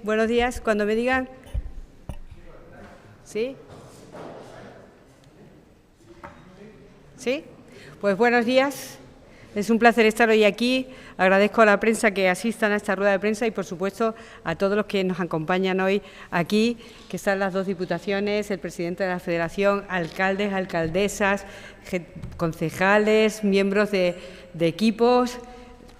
Buenos días, cuando me digan... ¿Sí? ¿Sí? Pues buenos días. Es un placer estar hoy aquí. Agradezco a la prensa que asistan a esta rueda de prensa y, por supuesto, a todos los que nos acompañan hoy aquí, que están las dos diputaciones, el presidente de la Federación, alcaldes, alcaldesas, concejales, miembros de equipos,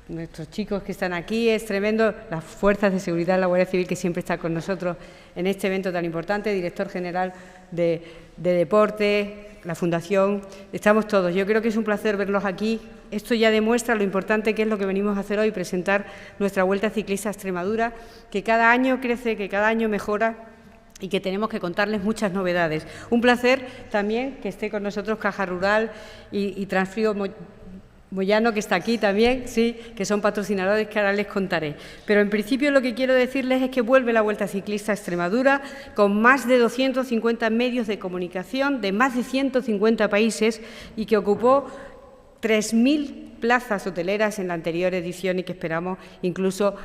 nuestros chicos que están aquí. Es tremendo, las fuerzas de seguridad, la Guardia Civil, que siempre está con nosotros en este evento tan importante, director general de deporte, la Fundación, estamos todos. Yo creo que es un placer verlos aquí. Esto ya demuestra lo importante que es lo que venimos a hacer hoy, presentar nuestra Vuelta Ciclista a Extremadura, que cada año crece, que cada año mejora y que tenemos que contarles muchas novedades. Un placer también que esté con nosotros Caja Rural y Transfrío Moyano, que está aquí también, sí, que son patrocinadores que ahora les contaré. Pero en principio lo que quiero decirles es que vuelve la Vuelta Ciclista a Extremadura con más de 250 medios de comunicación de más de 150 países y que ocupó 3.000 plazas hoteleras en la anterior edición y que esperamos incluso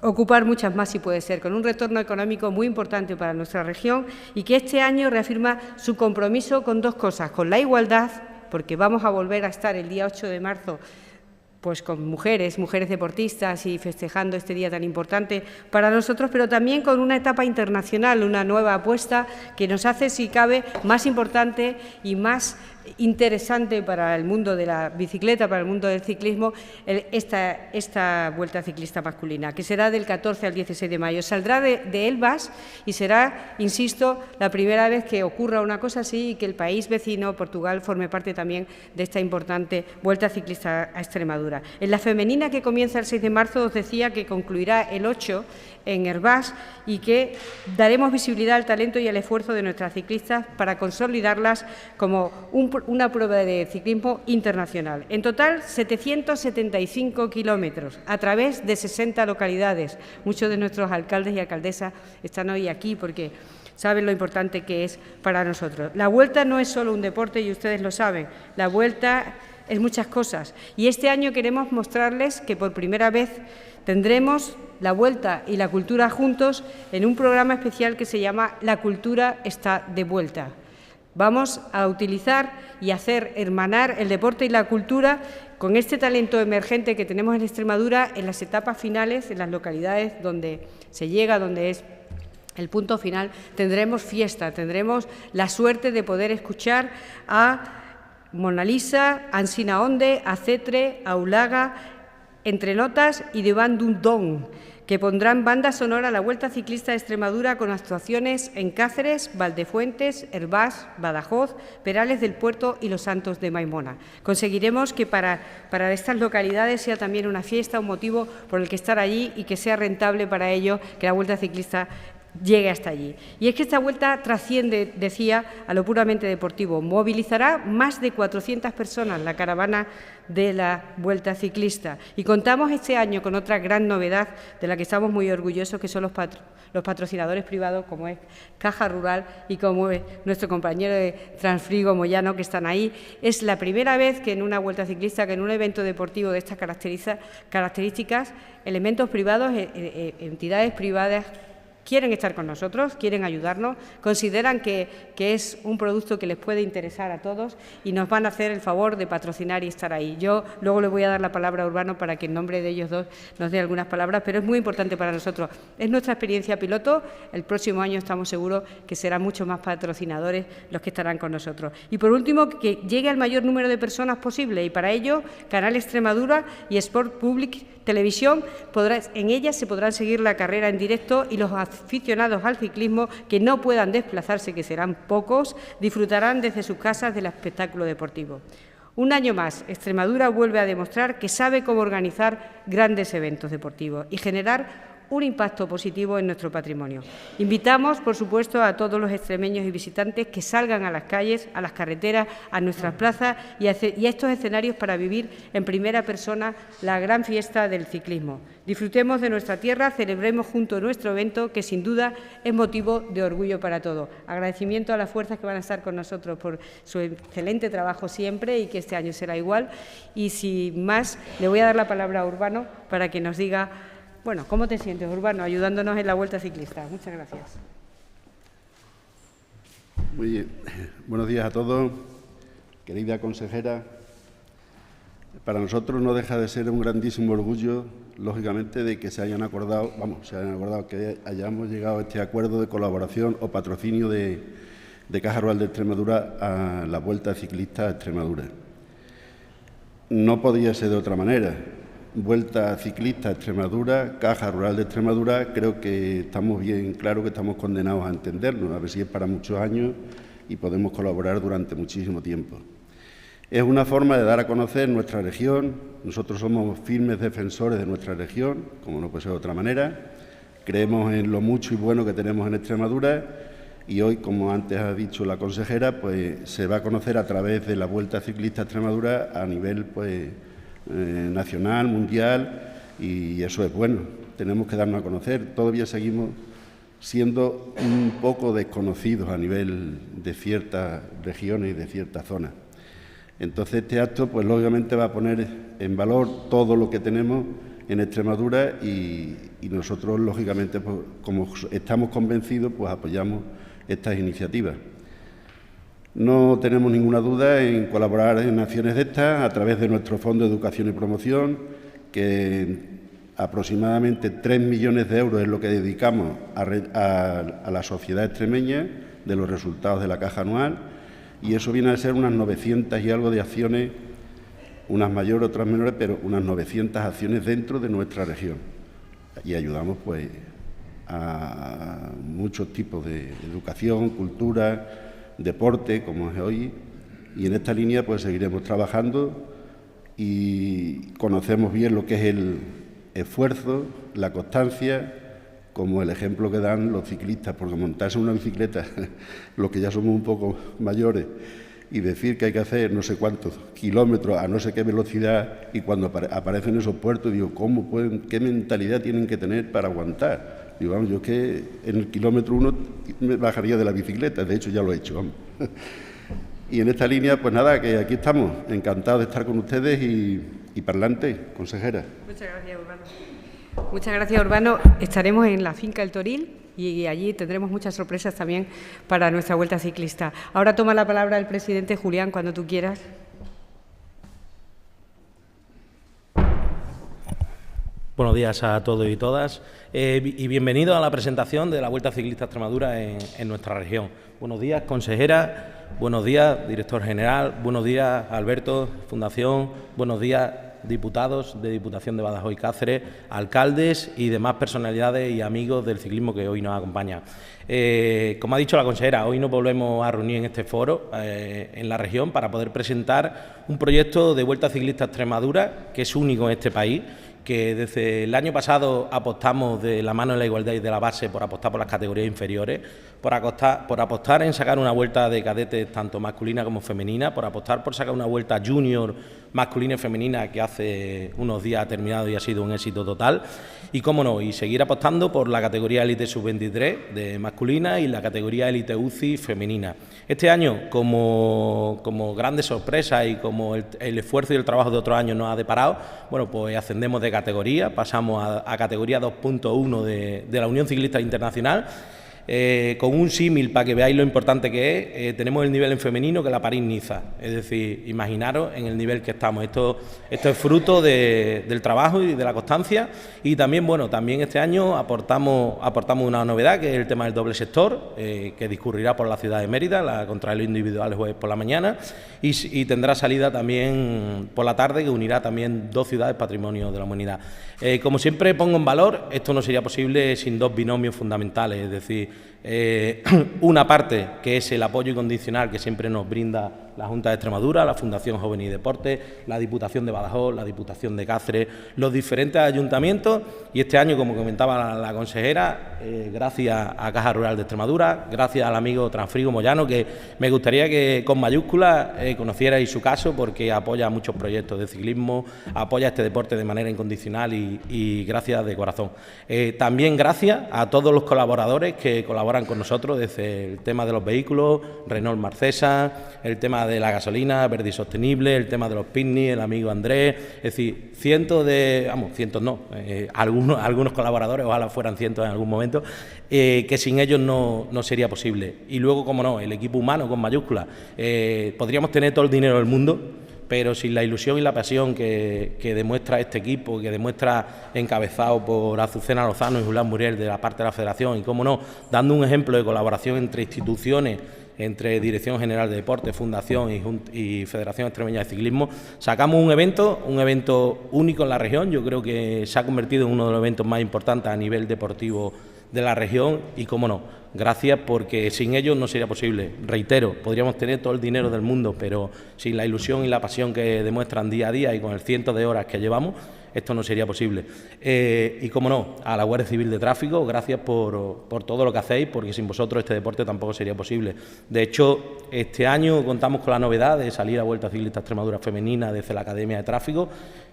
ocupar muchas más si puede ser, con un retorno económico muy importante para nuestra región y que este año reafirma su compromiso con dos cosas, con la igualdad, porque vamos a volver a estar el día 8 de marzo pues con mujeres deportistas y festejando este día tan importante para nosotros, pero también con una etapa internacional, una nueva apuesta que nos hace, si cabe, más importante y más interesante para el mundo de la bicicleta, para el mundo del ciclismo, esta Vuelta Ciclista masculina, que será del 14 al 16 de mayo. Saldrá de Elvas y será, insisto, la primera vez que ocurra una cosa así y que el país vecino, Portugal, forme parte también de esta importante Vuelta Ciclista a Extremadura. En la femenina, que comienza el 6 de marzo, os decía que concluirá el 8 en Hervás y que daremos visibilidad al talento y al esfuerzo de nuestras ciclistas para consolidarlas como una prueba de ciclismo internacional. En total, 775 kilómetros a través de 60 localidades. Muchos de nuestros alcaldes y alcaldesas están hoy aquí porque saben lo importante que es para nosotros. La Vuelta no es solo un deporte y ustedes lo saben. La Vuelta es muchas cosas y este año queremos mostrarles que por primera vez tendremos la Vuelta y la cultura juntos en un programa especial que se llama La cultura está de vuelta. Vamos a utilizar y hacer hermanar el deporte y la cultura con este talento emergente que tenemos en Extremadura en las etapas finales, en las localidades donde se llega, donde es el punto final. Tendremos fiesta, tendremos la suerte de poder escuchar a Mona Lisa, Ansina Onde, a Cetre, a Ulaga, Entre Notas y de Bandundón, que pondrán banda sonora a la Vuelta Ciclista de Extremadura con actuaciones en Cáceres, Valdefuentes, Hervás, Badajoz, Perales del Puerto y Los Santos de Maimona. Conseguiremos que para estas localidades sea también una fiesta, un motivo por el que estar allí y que sea rentable para ellos que la Vuelta Ciclista llegue hasta allí. Y es que esta vuelta trasciende, decía, a lo puramente deportivo. Movilizará más de 400 personas la caravana de la Vuelta Ciclista. Y contamos este año con otra gran novedad de la que estamos muy orgullosos, que son los patrocinadores privados, como es Caja Rural y como es nuestro compañero de Transfrío Moyano, que están ahí. Es la primera vez que en una Vuelta Ciclista, que en un evento deportivo de estas características, elementos privados, entidades privadas, quieren estar con nosotros, quieren ayudarnos, consideran que es un producto que les puede interesar a todos y nos van a hacer el favor de patrocinar y estar ahí. Yo luego le voy a dar la palabra a Urbano para que en nombre de ellos dos nos dé algunas palabras, pero es muy importante para nosotros. Es nuestra experiencia piloto, el próximo año estamos seguros que serán muchos más patrocinadores los que estarán con nosotros. Y por último, que llegue al mayor número de personas posible y para ello Canal Extremadura y Sport Public Televisión, en ellas se podrán seguir la carrera en directo y los aficionados al ciclismo que no puedan desplazarse, que serán pocos, disfrutarán desde sus casas del espectáculo deportivo. Un año más, Extremadura vuelve a demostrar que sabe cómo organizar grandes eventos deportivos y generar un impacto positivo en nuestro patrimonio. Invitamos, por supuesto, a todos los extremeños y visitantes que salgan a las calles, a las carreteras, a nuestras plazas y a estos escenarios para vivir en primera persona la gran fiesta del ciclismo. Disfrutemos de nuestra tierra, celebremos juntos nuestro evento, que sin duda es motivo de orgullo para todos. Agradecimiento a las fuerzas que van a estar con nosotros por su excelente trabajo siempre y que este año será igual. Y sin más, le voy a dar la palabra a Urbano para que nos diga Bueno, ¿cómo te sientes, Urbano, ayudándonos en la Vuelta Ciclista? Muchas gracias. Muy bien. Buenos días a todos. Querida consejera, para nosotros no deja de ser un grandísimo orgullo, lógicamente, de que se hayan acordado que hayamos llegado a este acuerdo de colaboración o patrocinio de Caja Rural de Extremadura a la Vuelta Ciclista a Extremadura. No podía ser de otra manera. Vuelta Ciclista a Extremadura, Caja Rural de Extremadura, creo que estamos bien claros que estamos condenados a entendernos, a ver si es para muchos años y podemos colaborar durante muchísimo tiempo. Es una forma de dar a conocer nuestra región. Nosotros somos firmes defensores de nuestra región, como no puede ser de otra manera. Creemos en lo mucho y bueno que tenemos en Extremadura y hoy, como antes ha dicho la consejera, pues se va a conocer a través de la Vuelta Ciclista a Extremadura a nivel nacional, mundial, y eso es bueno. Tenemos que darnos a conocer. Todavía seguimos siendo un poco desconocidos a nivel de ciertas regiones y de ciertas zonas. Entonces este acto, pues lógicamente va a poner en valor todo lo que tenemos en Extremadura y nosotros, lógicamente, pues, como estamos convencidos, pues apoyamos estas iniciativas. No tenemos ninguna duda en colaborar en acciones de estas a través de nuestro Fondo de Educación y Promoción, que aproximadamente 3 millones de euros es lo que dedicamos a la sociedad extremeña de los resultados de la caja anual, y eso viene a ser unas 900 y algo de acciones, unas mayores, otras menores, pero unas 900 acciones dentro de nuestra región. Y ayudamos pues a muchos tipos de educación, cultura, deporte, como es hoy, y en esta línea pues seguiremos trabajando y conocemos bien lo que es el esfuerzo, la constancia, como el ejemplo que dan los ciclistas, porque montarse una bicicleta, los que ya somos un poco mayores, y decir que hay que hacer no sé cuántos kilómetros a no sé qué velocidad, y cuando aparecen esos puertos, digo, ¿qué mentalidad tienen que tener para aguantar? Digo, vamos, yo es que en el kilómetro 1 me bajaría de la bicicleta, de hecho ya lo he hecho, vamos. Y en esta línea, pues nada, que aquí estamos, encantados de estar con ustedes y para adelante, consejera. Muchas gracias, Urbano. Muchas gracias, Urbano. Estaremos en la finca El Toril y allí tendremos muchas sorpresas también para nuestra Vuelta Ciclista. Ahora toma la palabra el presidente Julián, cuando tú quieras. Buenos días a todos y todas y bienvenidos a la presentación de la Vuelta Ciclista a Extremadura en nuestra región. Buenos días, consejera, buenos días, director general, buenos días, Alberto, Fundación, buenos días, diputados de Diputación de Badajoz y Cáceres, alcaldes y demás personalidades y amigos del ciclismo que hoy nos acompañan. Como ha dicho la consejera, hoy nos volvemos a reunir en este foro en la región para poder presentar un proyecto de Vuelta Ciclista a Extremadura que es único en este país, que desde el año pasado apostamos de la mano de la igualdad y de la base por apostar por las categorías inferiores, por apostar en sacar una vuelta de cadetes tanto masculina como femenina, por apostar por sacar una vuelta junior masculina y femenina que hace unos días ha terminado y ha sido un éxito total, y cómo no, y seguir apostando por la categoría élite sub-23 de masculina y la categoría élite UCI femenina. Este año, como grande sorpresa y como el esfuerzo y el trabajo de otros años nos ha deparado, bueno, pues ascendemos de categoría, pasamos a categoría 2.1 de la Unión Ciclista Internacional. Con un símil para que veáis lo importante que es, tenemos el nivel en femenino que la París-Niza, es decir, imaginaros en el nivel que estamos. Esto es fruto del trabajo y de la constancia, y también, bueno, también este año aportamos una novedad, que es el tema del doble sector, que discurrirá por la ciudad de Mérida, la contrarreloj individual el jueves por la mañana, y tendrá salida también por la tarde, que unirá también 2 ciudades patrimonio de la humanidad. Como siempre pongo en valor, esto no sería posible sin 2 binomios fundamentales, es decir, una parte que es el apoyo incondicional que siempre nos brinda la Junta de Extremadura, la Fundación Joven y Deporte, la Diputación de Badajoz, la Diputación de Cáceres, los diferentes ayuntamientos, y este año, como comentaba la consejera, gracias a Caja Rural de Extremadura, gracias al amigo Transfrigo Moyano, que me gustaría que con mayúsculas conocierais su caso, porque apoya muchos proyectos de ciclismo, apoya este deporte de manera incondicional y gracias de corazón. También gracias a todos los colaboradores que colaboran con nosotros, desde el tema de los vehículos, Renault Marcesa, el tema tema de la gasolina verde y sostenible, el tema de los picnics, el amigo Andrés, es decir, algunos colaboradores, ojalá fueran cientos en algún momento, que sin ellos no sería posible. Y luego, como no, el equipo humano con mayúsculas. Podríamos tener todo el dinero del mundo, pero sin la ilusión y la pasión que demuestra este equipo, que demuestra encabezado por Azucena Lozano y Julián Muriel de la parte de la Federación, y cómo no, dando un ejemplo de colaboración entre instituciones, entre Dirección General de Deportes, Fundación y Federación Extremeña de Ciclismo, sacamos un evento único en la región. Yo creo que se ha convertido en uno de los eventos más importantes a nivel deportivo de la región y, cómo no, gracias, porque sin ellos no sería posible. Reitero, podríamos tener todo el dinero del mundo, pero sin la ilusión y la pasión que demuestran día a día y con el cientos de horas que llevamos, esto no sería posible. Y, cómo no, a la Guardia Civil de Tráfico, gracias por todo lo que hacéis, porque sin vosotros este deporte tampoco sería posible. De hecho, este año contamos con la novedad de salir a Vuelta Ciclista Extremadura Femenina desde la Academia de Tráfico.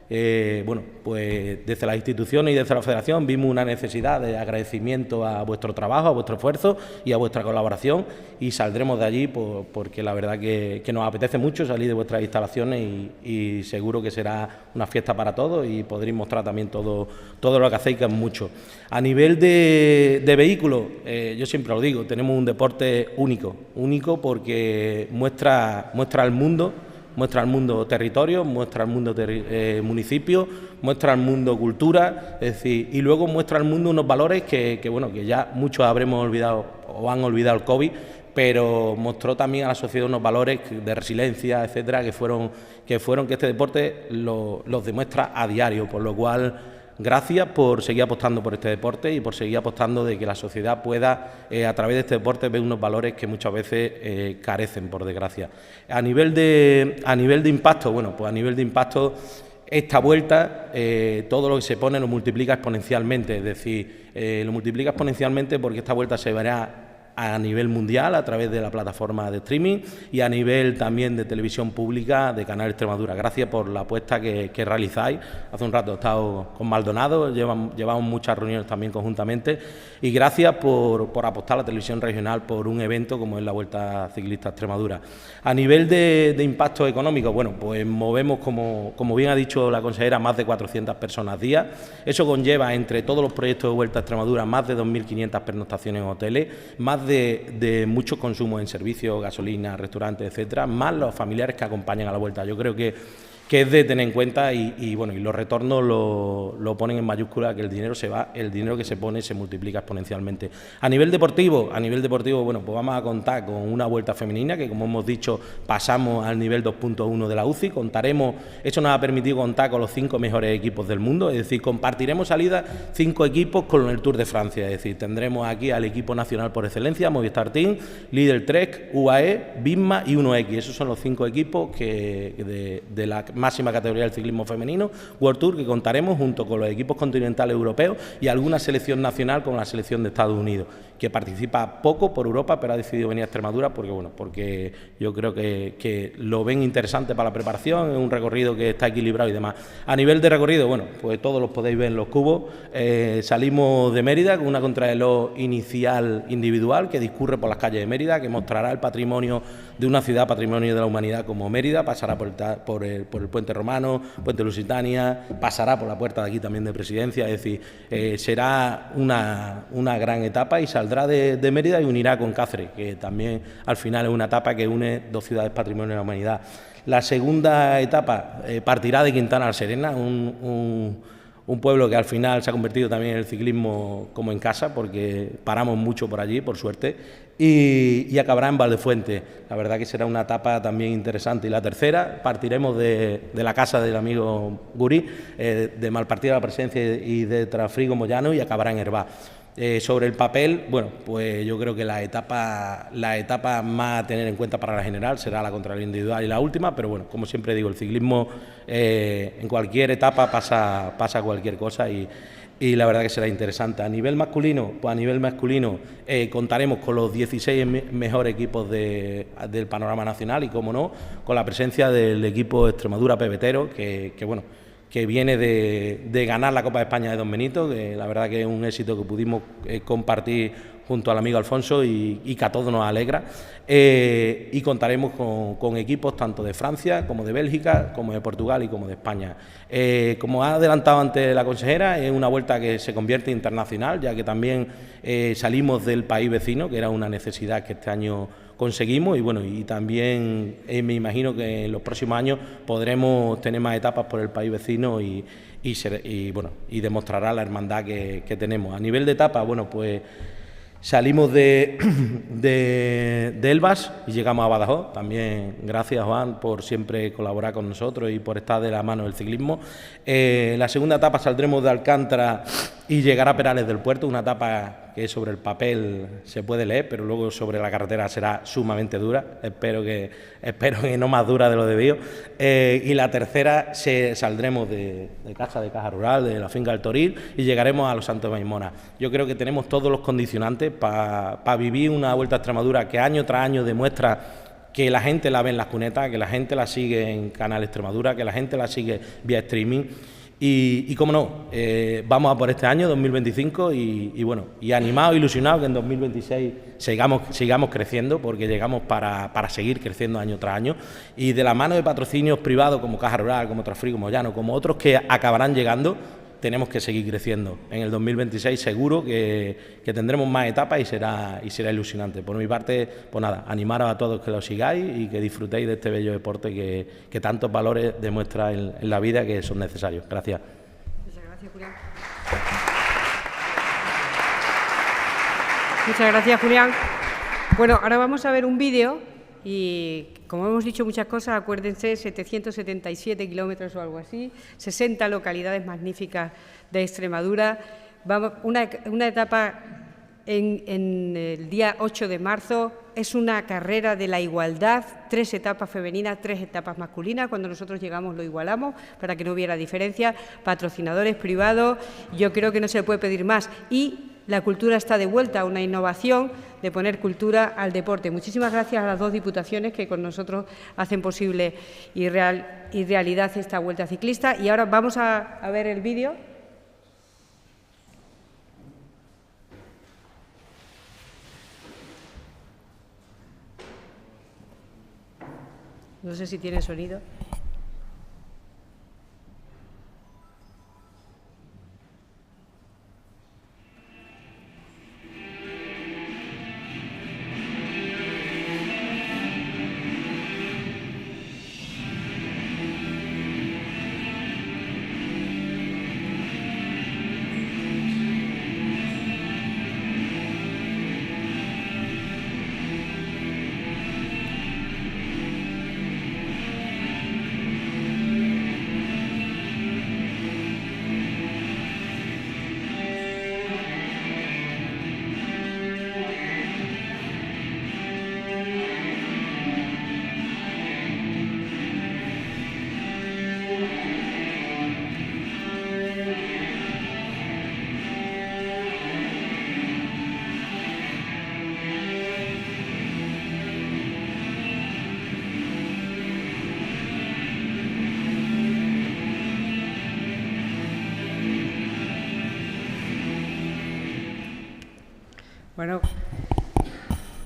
Pues desde las instituciones y desde la Federación vimos una necesidad de agradecimiento a vuestro trabajo, a vuestro esfuerzo y a vuestra colaboración, y saldremos de allí porque la verdad que nos apetece mucho salir de vuestras instalaciones y seguro que será una fiesta para todos y podréis mostrar también todo lo que hacéis, que es mucho. A nivel de vehículos, yo siempre lo digo, tenemos un deporte único porque muestra al mundo territorio, muestra al mundo municipio, muestra al mundo cultura, es decir, y luego muestra al mundo unos valores que ya muchos habremos olvidado o han olvidado el COVID, pero mostró también a la sociedad unos valores de resiliencia, etcétera, que fueron que este deporte los demuestra a diario, por lo cual gracias por seguir apostando por este deporte y por seguir apostando de que la sociedad pueda, a través de este deporte, ver unos valores que muchas veces carecen, por desgracia. A nivel de impacto, pues a nivel de impacto, esta vuelta, todo lo que se pone lo multiplica exponencialmente, es decir, lo multiplica exponencialmente porque esta vuelta se verá a nivel mundial a través de la plataforma de streaming y a nivel también de televisión pública de Canal Extremadura. Gracias por la apuesta que realizáis. Hace un rato he estado con Maldonado, llevamos muchas reuniones también conjuntamente, y gracias por apostar a la televisión regional por un evento como es la Vuelta Ciclista Extremadura. A nivel de impacto económico, pues movemos, como bien ha dicho la consejera, más de 400 personas día. Eso conlleva, entre todos los proyectos de Vuelta Extremadura, más de 2.500 pernoctaciones en hoteles, más de muchos consumos en servicios, gasolina, restaurantes, etcétera, más los familiares que acompañan a la vuelta. Yo creo que es de tener en cuenta y los retornos lo ponen en mayúscula, que el dinero se va, el dinero que se pone se multiplica exponencialmente. A nivel deportivo, pues vamos a contar con una vuelta femenina que, como hemos dicho, pasamos al nivel 2.1 de la UCI. Eso nos ha permitido contar con los 5 mejores equipos del mundo, es decir, compartiremos salida 5 equipos con el Tour de Francia, es decir, tendremos aquí al equipo nacional por excelencia, Movistar Team, Lidl Trek, UAE, Visma y 1X. Esos son los 5 equipos de la máxima categoría del ciclismo femenino, World Tour, que contaremos junto con los equipos continentales europeos y alguna selección nacional como la selección de Estados Unidos, que participa poco por Europa, pero ha decidido venir a Extremadura porque yo creo que lo ven interesante para la preparación, es un recorrido que está equilibrado y demás. A nivel de recorrido, pues todos los podéis ver en los cubos. Salimos de Mérida con una contrarreloj inicial individual que discurre por las calles de Mérida, que mostrará el patrimonio de una ciudad, patrimonio de la humanidad como Mérida, pasará por el Puente Romano, Puente Lusitania, pasará por la puerta de aquí también de Presidencia, es decir, será una gran etapa y saldrá de Mérida y unirá con Cáceres, que también al final es una etapa que une 2 ciudades patrimonio de la humanidad. La segunda etapa partirá de Quintana la Serena, un pueblo que al final se ha convertido también en el ciclismo como en casa, porque paramos mucho por allí, por suerte, y acabará en Valdefuente. La verdad que será una etapa también interesante. Y la tercera, partiremos de la casa del amigo Gurí, de Malpartida de la Presencia y de Trafrigo Moyano, y acabará en Herbá. Sobre el papel, pues yo creo que la etapa más a tener en cuenta para la general será la contrarreloj individual y la última, pero como siempre digo, el ciclismo en cualquier etapa pasa cualquier cosa y la verdad que será interesante. A nivel masculino, contaremos con los 16 mejores equipos del panorama nacional y, como no, con la presencia del equipo Extremadura Pebetero, que viene de ganar la Copa de España de Don Benito, que la verdad que es un éxito que pudimos compartir junto al amigo Alfonso y que a todos nos alegra. Y contaremos con equipos tanto de Francia como de Bélgica, como de Portugal y como de España. Como ha adelantado antes la consejera, es una vuelta que se convierte internacional, ya que también salimos del país vecino, que era una necesidad que este año conseguimos, y bueno, y también me imagino que en los próximos años podremos tener más etapas por el país vecino y demostrará la hermandad que tenemos. A nivel de etapas, bueno, pues salimos de Elvas y llegamos a Badajoz. También gracias, Juan, por siempre colaborar con nosotros y por estar de la mano del ciclismo. La segunda etapa saldremos de Alcántara y llegará a Perales del Puerto, una etapa que sobre el papel se puede leer, pero luego sobre la carretera será sumamente dura. Espero que no más dura de lo debido. Y la tercera saldremos de Caja Rural, de la finca del Toril, y llegaremos a Los Santos de Maimona. Yo creo que tenemos todos los condicionantes para vivir una Vuelta a Extremadura que año tras año demuestra que la gente la ve en las cunetas, que la gente la sigue en Canal Extremadura, que la gente la sigue vía streaming. Y cómo no, vamos a por este año 2025 y animados, ilusionados que en 2026 sigamos creciendo, porque llegamos para seguir creciendo año tras año, y de la mano de patrocinios privados como Caja Rural, como Trasfree, como Llano, como otros que acabarán llegando, tenemos que seguir creciendo. En el 2026 seguro que tendremos más etapas y será ilusionante. Por mi parte, pues nada, animaros a todos que lo sigáis y que disfrutéis de este bello deporte que tantos valores demuestra en la vida, que son necesarios. Gracias. Muchas gracias, Julián. Muchas gracias, Julián. Bueno, ahora vamos a ver un vídeo. Y como hemos dicho muchas cosas, acuérdense, 777 kilómetros o algo así, 60 localidades magníficas de Extremadura. Vamos, una etapa en el día 8 de marzo, es una carrera de la igualdad, 3 etapas femeninas, 3 etapas masculinas. Cuando nosotros llegamos lo igualamos para que no hubiera diferencia. Patrocinadores privados, yo creo que no se puede pedir más. Y la cultura está de vuelta, una innovación de poner cultura al deporte. Muchísimas gracias a las 2 diputaciones que con nosotros hacen posible y realidad esta vuelta ciclista. Y ahora vamos a ver el vídeo. No sé si tiene sonido. Bueno,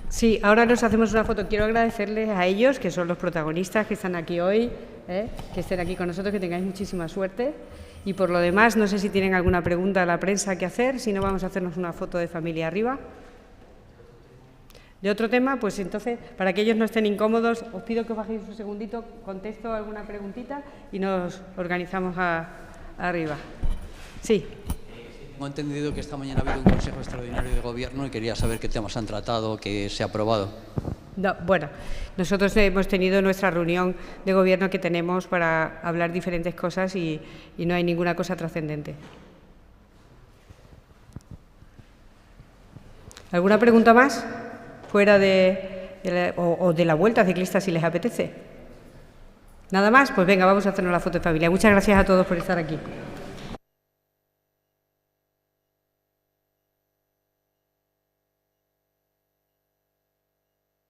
sí, ahora nos hacemos una foto. Quiero agradecerles a ellos, que son los protagonistas que están aquí hoy, que estén aquí con nosotros, que tengáis muchísima suerte. Y por lo demás, no sé si tienen alguna pregunta a la prensa que hacer, si no vamos a hacernos una foto de familia arriba. De otro tema, pues entonces, para que ellos no estén incómodos, os pido que os bajéis un segundito, contesto alguna preguntita y nos organizamos arriba. Sí. Tengo entendido que esta mañana ha habido un Consejo Extraordinario de Gobierno y quería saber qué temas han tratado, qué se ha aprobado. No, bueno, nosotros hemos tenido nuestra reunión de Gobierno que tenemos para hablar diferentes cosas y no hay ninguna cosa trascendente. ¿Alguna pregunta más? Fuera de la vuelta ciclista, si les apetece. ¿Nada más? Pues venga, vamos a hacernos la foto de familia. Muchas gracias a todos por estar aquí.